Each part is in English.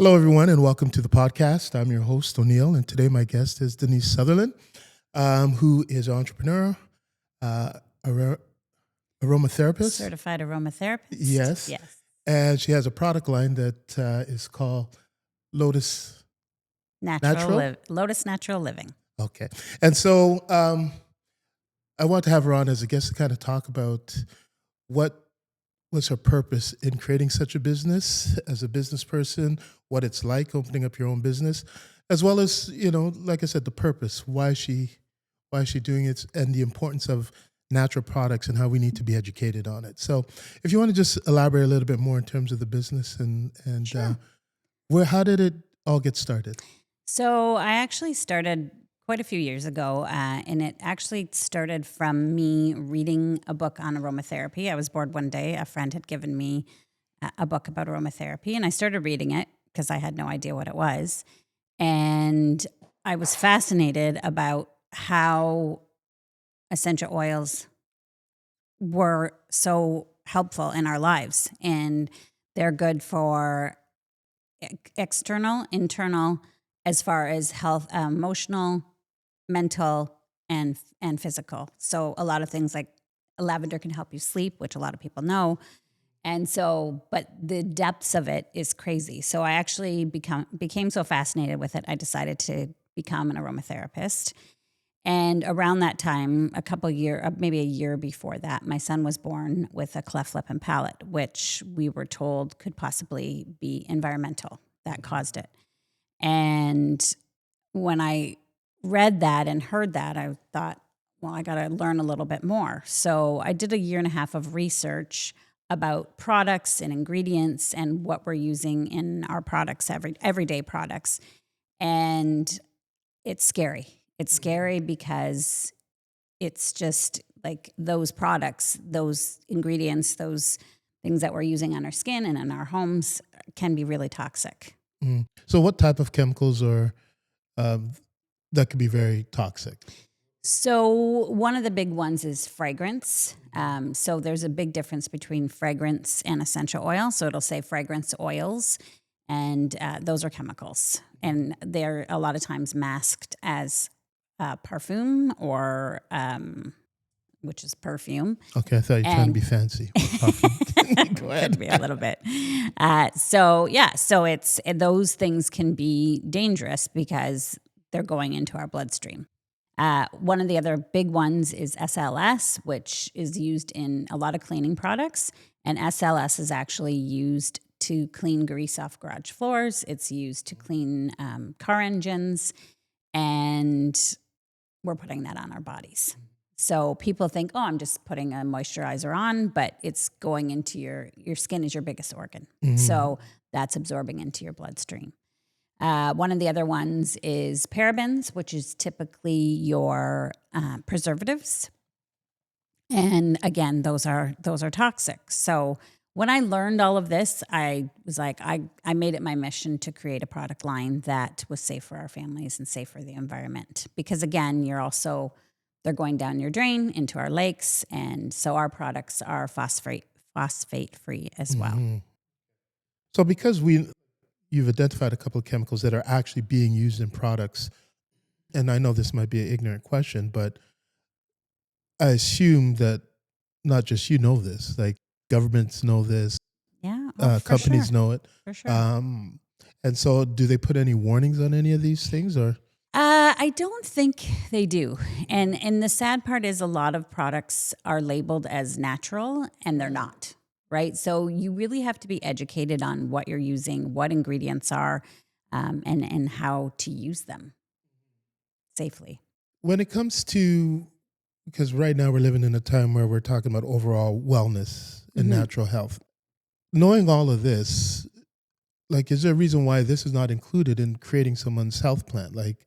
Hello, everyone, and welcome to the podcast. I'm your host, O'Neill, and today my guest is Denise Sutherland, who is an entrepreneur, uh, aromatherapist. Certified aromatherapist. Yes. Yes. And she has a product line that is called Lotus Natural. Lotus Natural Living. Okay. And so I want to have her on as a guest to kind of talk about what was her purpose in creating such a business as a business person, what it's like opening up your own business, as well as, like I said, the purpose, why is she doing it, and the importance of natural products and how we need to be educated on it. So if you want to just elaborate a little bit more in terms of the business and Sure. how did it all get started? So I actually started quite a few years ago, and it actually started from me reading a book on aromatherapy. I was bored one day. A friend had given me a book about aromatherapy, and I started reading it because I had no idea what it was. And I was fascinated about how essential oils were so helpful in our lives, and they're good for external, internal, as far as health, emotional, mental, and physical. So a lot of things like lavender can help you sleep, which a lot of people know. And so, but the depths of it is crazy. So I actually became so fascinated with it, I decided to become an aromatherapist. And around that time, maybe a year before that, my son was born with a cleft lip and palate, which we were told could possibly be environmental that caused it. And when I read that and heard that, I thought, well, I got to learn a little bit more. So I did a year and a half of research about products and ingredients and what we're using in our products, everyday products. And it's scary. It's scary because it's just like those products, those ingredients, those things that we're using on our skin and in our homes can be really toxic. So what type of chemicals are that could be very toxic? So one of the big ones is fragrance. So there's a big difference between fragrance and essential oil. So it'll say fragrance oils, and those are chemicals. And they're a lot of times masked as parfum or which is perfume. Okay, I thought you were trying to be fancy. Go ahead. Could be a little bit. So it's those things can be dangerous because they're going into our bloodstream. One of the other big ones is SLS, which is used in a lot of cleaning products. And SLS is actually used to clean grease off garage floors. It's used to clean car engines. And we're putting that on our bodies. So people think, oh, I'm just putting a moisturizer on, but it's going into your skin is your biggest organ. Mm-hmm. So that's absorbing into your bloodstream. One of the other ones is parabens, which is typically your preservatives. And again, those are toxic. So when I learned all of this, I was like, I made it my mission to create a product line that was safe for our families and safe for the environment. Because again, they're going down your drain into our lakes. And so our products are phosphate free as well. Mm-hmm. So because you've identified a couple of chemicals that are actually being used in products, and I know this might be an ignorant question, but I assume that not just you know this, like governments know this, Yeah, companies sure. know it. For sure. And so do they put any warnings on any of these things, or? I don't think they do. And the sad part is a lot of products are labeled as natural and they're not, right? So you really have to be educated on what you're using, what ingredients are, and how to use them safely. When it comes to, because right now we're living in a time where we're talking about overall wellness and natural health. Knowing all of this, like, is there a reason why this is not included in creating someone's health plan? Like,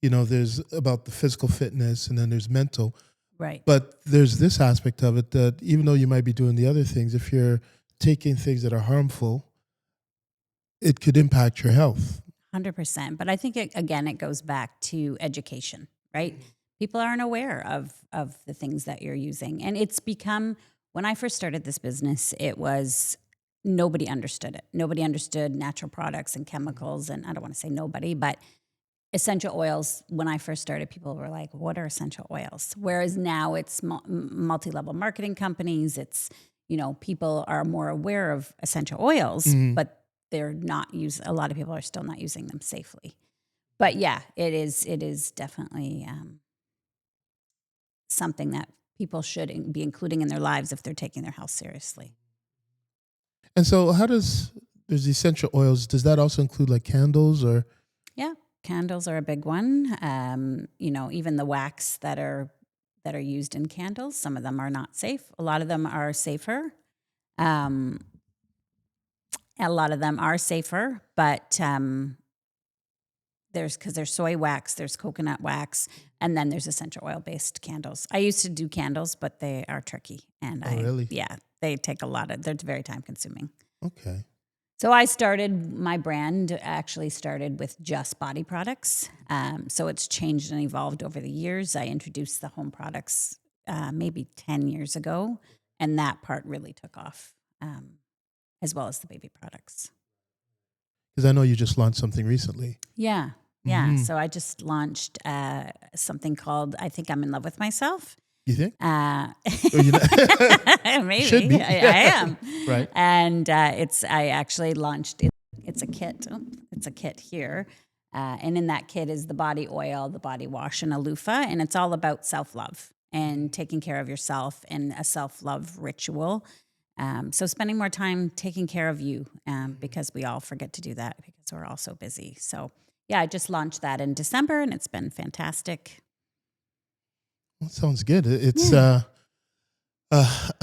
there's about the physical fitness and then there's mental. Right. But there's this aspect of it that even though you might be doing the other things, if you're taking things that are harmful, it could impact your health. 100%. But I think, it goes back to education, right? People aren't aware of the things that you're using. And it's become, when I first started this business, it was nobody understood it. Nobody understood natural products and chemicals. And I don't want to say nobody, but essential oils, when I first started, people were like, what are essential oils? Whereas now it's multi-level marketing companies. It's, people are more aware of essential oils, but they're not a lot of people are still not using them safely. But yeah, it is definitely something that people should be including in their lives if they're taking their health seriously. And so there's essential oils, does that also include like candles or? Yeah, candles are a big one. Even the wax that are used in candles, some of them are not safe. A lot of them are safer. But there's soy wax, there's coconut wax, and then there's essential oil based candles. I used to do candles, but they are tricky, and Really? they take they're very time consuming. Okay. So my brand actually started with just body products. So it's changed and evolved over the years. I introduced the home products maybe 10 years ago, and that part really took off, as well as the baby products. Because I know you just launched something recently. Yeah. So I just launched something called I Think I'm in Love with Myself. You think? Maybe. Should be. I am. Right. And I actually launched it. It's a kit. It's a kit here. And in that kit is the body oil, the body wash, and a loofah. And it's all about self-love and taking care of yourself and a self-love ritual. So spending more time taking care of you, because we all forget to do that because we're all so busy. So yeah, I just launched that in December and it's been fantastic. Well, sounds good. It's I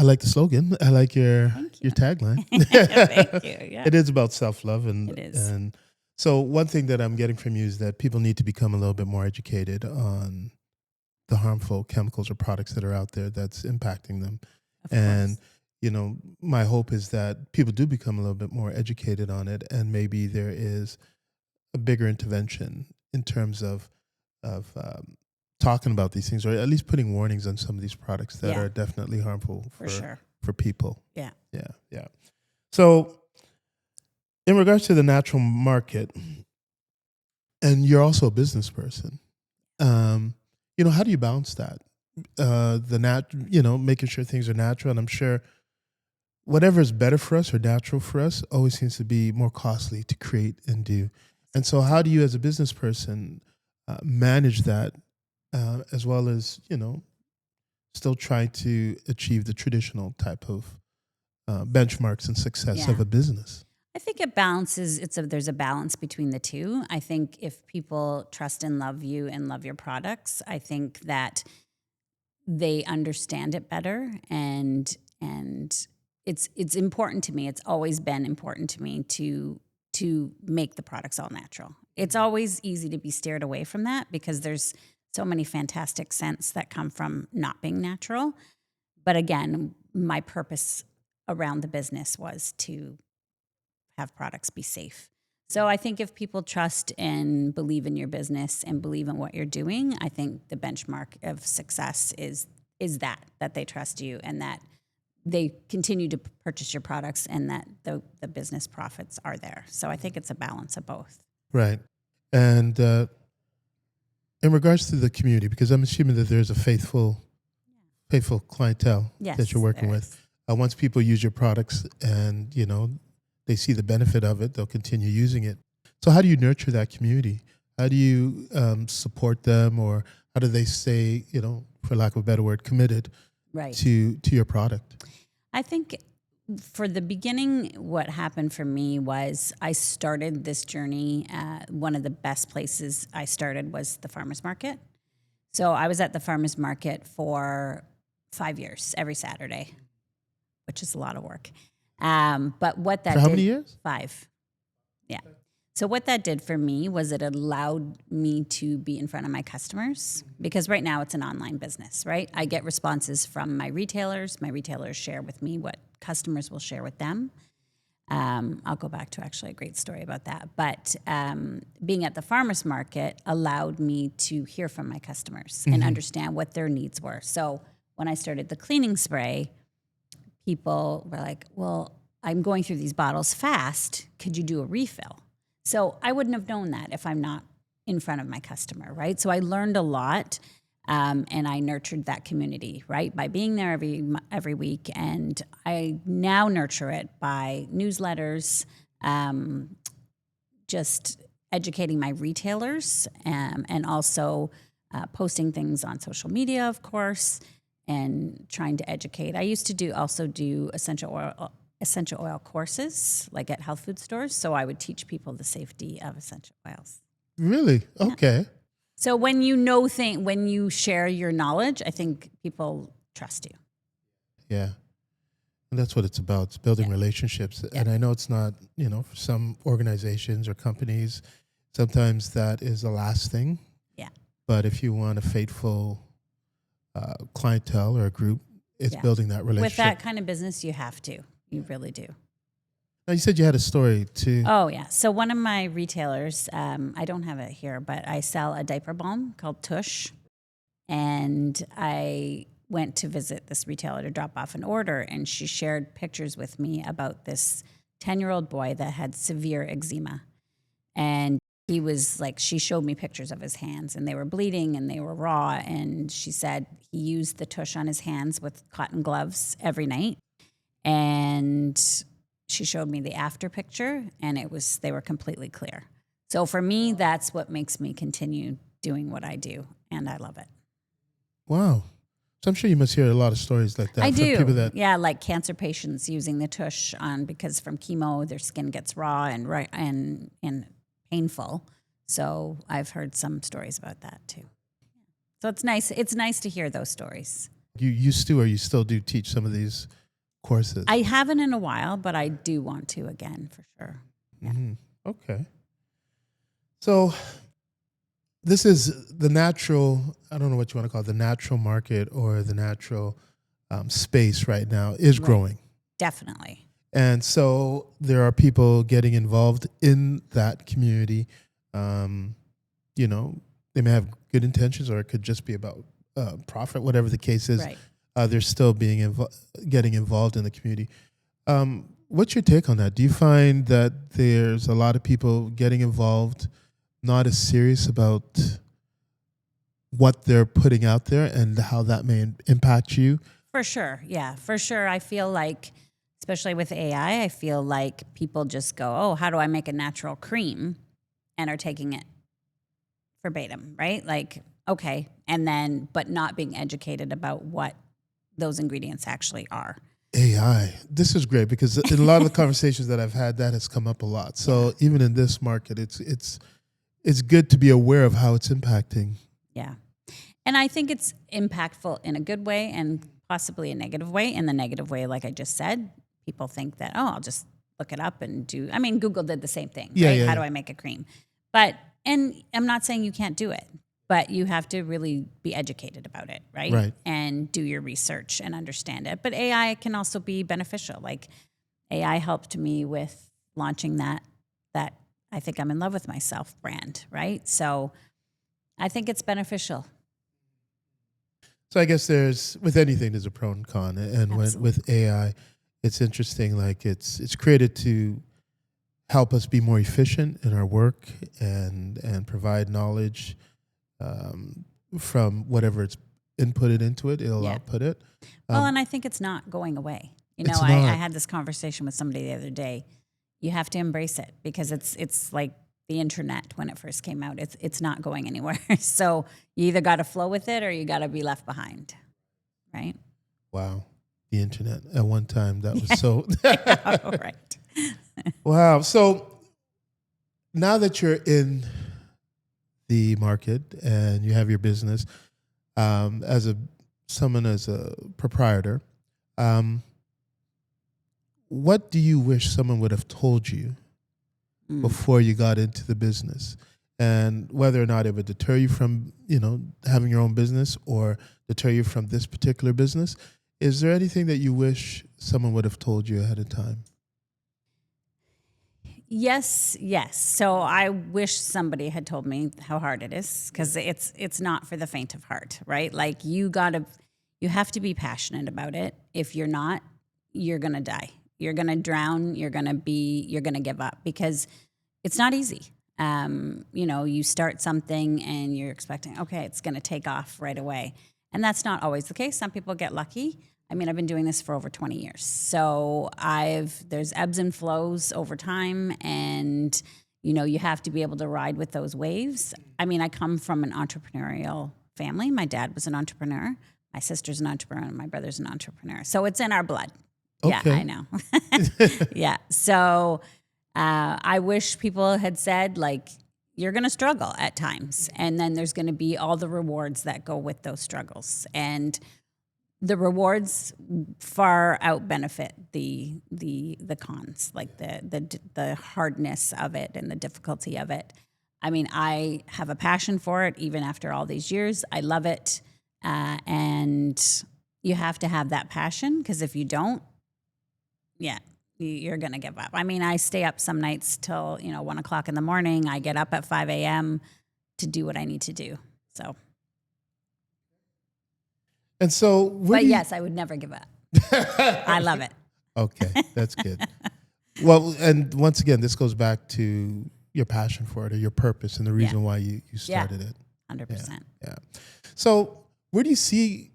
like the slogan. I like your tagline. Thank you. Yeah. It is about self-love, It is. and so one thing that I'm getting from you is that people need to become a little bit more educated on the harmful chemicals or products that are out there that's impacting them. Of And course. my hope is that people do become a little bit more educated on it, and maybe there is a bigger intervention in terms of talking about these things, or at least putting warnings on some of these products that are definitely harmful For sure. for people. Yeah. Yeah. So, in regards to the natural market, and you're also a business person, how do you balance that? Making sure things are natural, and I'm sure whatever is better for us or natural for us always seems to be more costly to create and do. And so, how do you, as a business person, manage that, as well as still try to achieve the traditional type of benchmarks and success of a business? I think it balances. There's a balance between the two. I think if people trust and love you and love your products, I think that they understand it better, and it's important to me. It's always been important to me to make the products all natural. It's always easy to be steered away from that because there's so many fantastic scents that come from not being natural. But again, my purpose around the business was to have products be safe. So I think if people trust and believe in your business and believe in what you're doing, I think the benchmark of success is that they trust you and that they continue to purchase your products and that the business profits are there. So I think it's a balance of both. Right. And in regards to the community, because I'm assuming that there's a faithful clientele that you're working with. Once people use your products and, they see the benefit of it, they'll continue using it. So how do you nurture that community? How do you support them, or how do they stay, for lack of a better word, committed to your product? I think for the beginning, what happened for me was I started this journey. One of the best places I started was the farmer's market. So I was at the farmer's market for 5 years, every Saturday, which is a lot of work. But what that for how many years? 5. Yeah. So what that did for me was it allowed me to be in front of my customers, because right now it's an online business, right? I get responses from my retailers. My retailers share with me what customers will share with them. I'll go back to actually a great story about that. But being at the farmer's market allowed me to hear from my customers and understand what their needs were. So when I started the cleaning spray, people were like, well, I'm going through these bottles fast. Could you do a refill? So I wouldn't have known that if I'm not in front of my customer, right? So I learned a lot, and I nurtured that community, right, by being there every week. And I now nurture it by newsletters, just educating my retailers, and also posting things on social media, of course, and trying to educate. I used to also do essential oil courses, like at health food stores. So I would teach people the safety of essential oils. Really? Okay. So when when you share your knowledge, I think people trust you. Yeah. And that's what it's about. It's building relationships. Yeah. And I know it's not, for some organizations or companies, sometimes that is the last thing. Yeah. But if you want a faithful clientele or a group, it's building that relationship. With that kind of business, you have to. You really do. Now, you said you had a story too. Oh, yeah. So one of my retailers, I don't have it here, but I sell a diaper balm called Tush. And I went to visit this retailer to drop off an order, and she shared pictures with me about this 10-year-old boy that had severe eczema. And he was like, she showed me pictures of his hands, and they were bleeding and they were raw. And she said he used the Tush on his hands with cotton gloves every night. And she showed me the after picture, and they were completely clear. So for me, that's what makes me continue doing what I do, and I love it. Wow. So I'm sure you must hear a lot of stories like that. I from do. People that, Like cancer patients using the Tush on because from chemo their skin gets raw and painful. So I've heard some stories about that too. So it's nice. It's nice to hear those stories. you used to, or you still do teach some of these courses? I haven't in a while, but I do want to again for sure. Mm-hmm. Okay. So this is the natural, I don't know what you want to call it, the natural market or the natural space right now is growing. Definitely. And so there are people getting involved in that community. They may have good intentions, or it could just be about profit, whatever the case is. Right. They're still getting involved in the community. What's your take on that? Do you find that there's a lot of people getting involved, not as serious about what they're putting out there and how that may impact you? For sure. Yeah, for sure. I feel like, especially with AI, I feel like people just go, oh, how do I make a natural cream? And are taking it verbatim, right? Like, okay. And then, but not being educated about what those ingredients actually are. AI. This is great because in a lot of the conversations that I've had, that has come up a lot. So even in this market, it's good to be aware of how it's impacting. Yeah. And I think it's impactful in a good way and possibly a negative way. In the negative way, like I just said, people think that, oh, I'll just look it up and do. I mean, Google did the same thing, right? How do I make a cream? And I'm not saying you can't do it, but you have to really be educated about it, right? Right. And do your research and understand it. But AI can also be beneficial. Like AI helped me with launching that I think I'm in love with myself brand, right? So I think it's beneficial. So I guess with anything, there's a pro and con. And with AI, it's interesting. Like it's created to help us be more efficient in our work and provide knowledge from whatever it's inputted into it. It'll output it. Well, and I think it's not going away. I had this conversation with somebody the other day. You have to embrace it because it's like the internet when it first came out. It's not going anywhere. So you either got to flow with it or you got to be left behind, right? Wow. The internet at one time, that was so... Right. Wow. So now that you're in the market and you have your business, as a proprietor, what do you wish someone would have told you before you got into the business? And whether or not it would deter you from, having your own business or deter you from this particular business, is there anything that you wish someone would have told you ahead of time? Yes. So I wish somebody had told me how hard it is because it's not for the faint of heart, right? Like you have to be passionate about it. If you're not, you're going to die. You're going to drown. You're going to give up because it's not easy. You start something and you're expecting, okay, it's going to take off right away. And that's not always the case. Some people get lucky. I mean, I've been doing this for over 20 years. So there's ebbs and flows over time, and you have to be able to ride with those waves. I mean, I come from an entrepreneurial family. My dad was an entrepreneur. My sister's an entrepreneur, and my brother's an entrepreneur. So it's in our blood. Yeah, Okay. I know. Yeah. So I wish people had said, like, you're going to struggle at times, and then there's going to be all the rewards that go with those struggles. And the rewards far out benefit the cons, like the hardness of it and the difficulty of it. I mean, I have a passion for it even after all these years. I love it. And you have to have that passion, because if you don't, you're going to give up. I mean, I stay up some nights till 1 o'clock in the morning. I get up at 5 a.m. to do what I need to do. So. And so, But yes, I would never give up. I love it. Okay, that's good. Well, and once again, this goes back to your passion for it, or your purpose, and the reason why you started it. 100%. Yeah. So, where do you see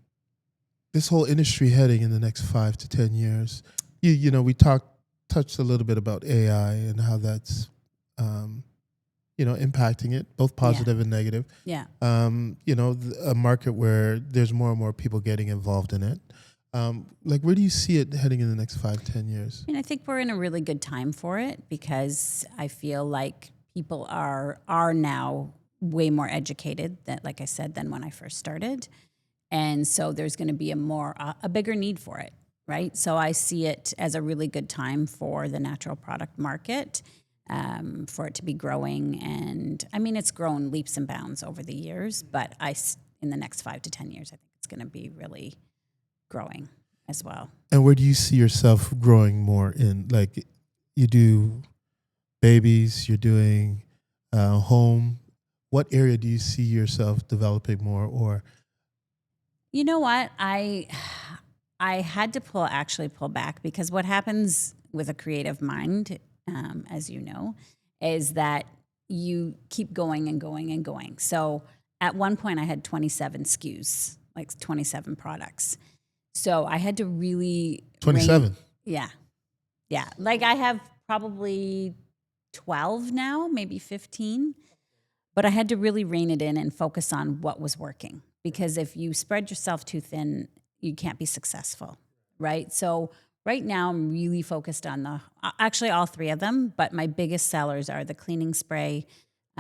this whole industry heading in the next 5 to 10 years? We touched a little bit about AI and how that's impacting it, both positive and negative. Yeah. A market where there's more and more people getting involved in it. Where do you see it heading in the next 5, 10 years? I think we're in a really good time for it, because I feel like people are now way more educated, like I said, than when I first started. And so there's going to be a bigger need for it, right? So I see it as a really good time for the natural product market. For it to be growing. And I mean, it's grown leaps and bounds over the years, but in the next 5 to 10 years, I think it's going to be really growing as well. And where do you see yourself growing more in? Like, you do babies, you're doing home. What area do you see yourself developing more? Or, you know what? I had to pull back, because what happens with a creative mind, as you know, is that you keep going and going and going. So at one point I had 27 SKUs, like 27 products. So I had to really 27. Yeah. Like, I have probably 12 now, maybe 15. But I had to really rein it in and focus on what was working. Because if you spread yourself too thin, you can't be successful, right? So right now, I'm really focused on actually all 3 of them, but my biggest sellers are the cleaning spray.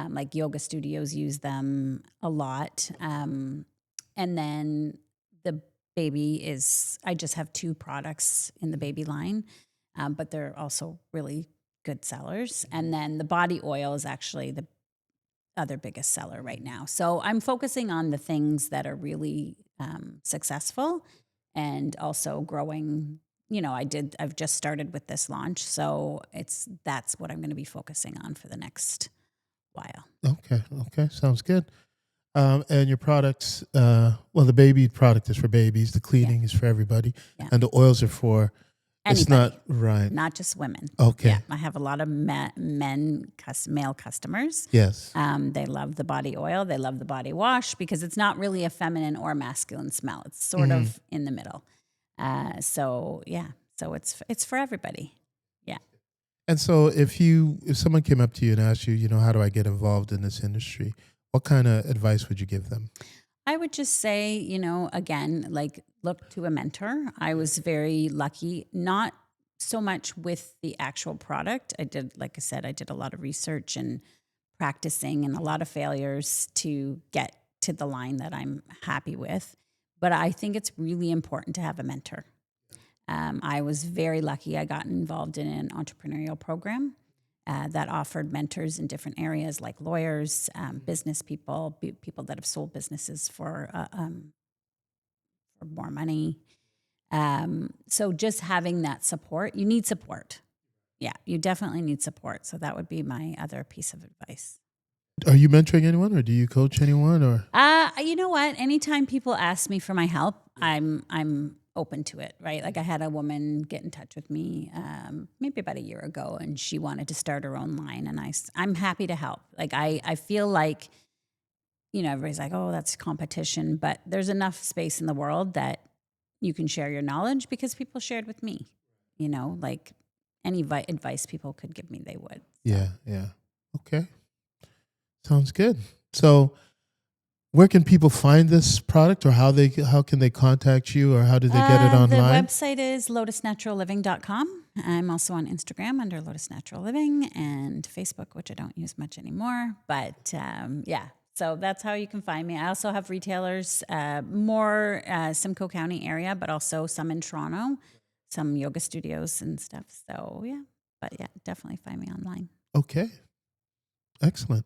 Like, yoga studios use them a lot. And then the baby I just have 2 products in the baby line, but they're also really good sellers. And then the body oil is actually the other biggest seller right now. So I'm focusing on the things that are really successful, and also growing. I've just started with this launch, so that's what I'm going to be focusing on for the next while. Okay, sounds good. And your products, the baby product is for babies, the cleaning is for everybody, and the oils are for anybody. It's not right, Not just women. Okay. Yeah, I have a lot of male customers. Yes. They love the body oil. They love the body wash, because it's not really a feminine or masculine smell. It's sort of in the middle. So it's for everybody. Yeah. And so if someone came up to you and asked you, how do I get involved in this industry? What kind of advice would you give them? I would just say, again, like, look to a mentor. I was very lucky, not so much with the actual product. Like I said, I did a lot of research and practicing, and a lot of failures to get to the line that I'm happy with. But I think it's really important to have a mentor. I was very lucky. I got involved in an entrepreneurial program that offered mentors in different areas, like lawyers, business people, people that have sold businesses for more money. So just having that support, you need support. Yeah, you definitely need support. So that would be my other piece of advice. Are you mentoring anyone, or do you coach anyone, or? You know what? Anytime people ask me for my help, I'm open to it, right? Like I had a woman get in touch with me maybe about a year ago, and she wanted to start her own line, and I'm happy to help. Like I feel like, everybody's like, oh, that's competition, but there's enough space in the world that you can share your knowledge because people shared with me, like any advice people could give me, they would. So. Yeah. Okay. Sounds good. So where can people find this product, or how can they contact you, or how do they get it online? The website is lotusnaturalliving.com. I'm also on Instagram under Lotus Natural Living, and Facebook, which I don't use much anymore. But so that's how you can find me. I also have retailers, more Simcoe County area, but also some in Toronto, some yoga studios and stuff. So definitely find me online. Okay. Excellent.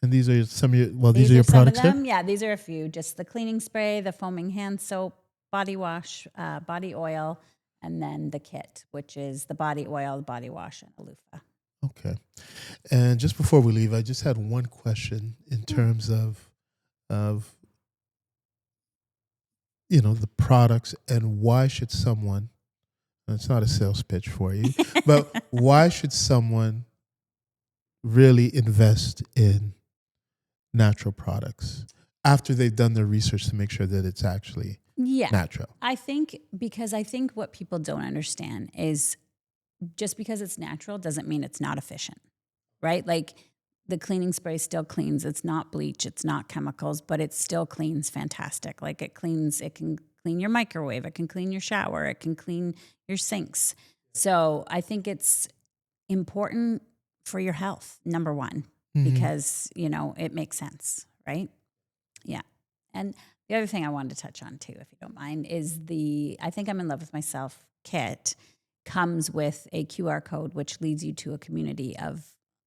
And these are some of your, these are your products some of them. here? Yeah, these are a few. Just the cleaning spray, the foaming hand soap, body wash, body oil, and then the kit, which is the body oil, the body wash, and a loofah. Okay. And just before we leave, I just had one question in terms of the products, and why should someone, and it's not a sales pitch for you, but why should someone really invest in natural products after they've done their research to make sure that it's actually natural? I think what people don't understand is just because it's natural doesn't mean it's not efficient, right? Like the cleaning spray still cleans. It's not bleach, it's not chemicals, but it still cleans fantastic. Like it can clean your microwave, it can clean your shower, it can clean your sinks. So I think it's important for your health, number one, because, it makes sense, right? Yeah. And the other thing I wanted to touch on too, if you don't mind, is I Think I'm in Love with Myself kit comes with a QR code, which leads you to a community of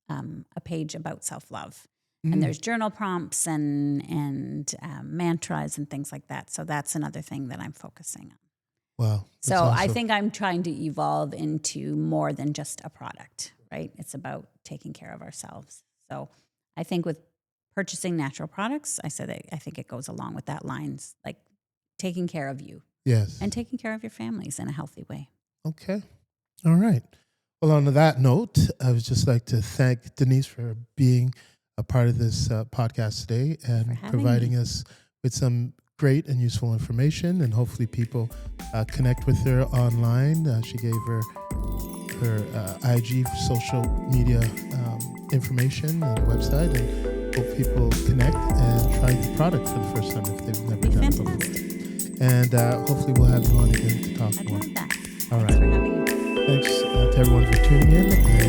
a page about self-love. And there's journal prompts and mantras and things like that. So that's another thing that I'm focusing on. Wow. So awesome. I think I'm trying to evolve into more than just a product, right? It's about taking care of ourselves. So I think with purchasing natural products, I think it goes along with that lines, like taking care of you. Yes. And taking care of your families in a healthy way. Okay. All right. Well, on that note, I would just like to thank Denise for being a part of this podcast today and providing us with some great and useful information, and hopefully people connect with her online. She gave her IG social media information and website, and hope people connect and try the product for the first time if they've never done it before. And hopefully we'll have you on again to talk more. I'd love that. All Thanks right. for having me. Thanks to everyone for tuning in.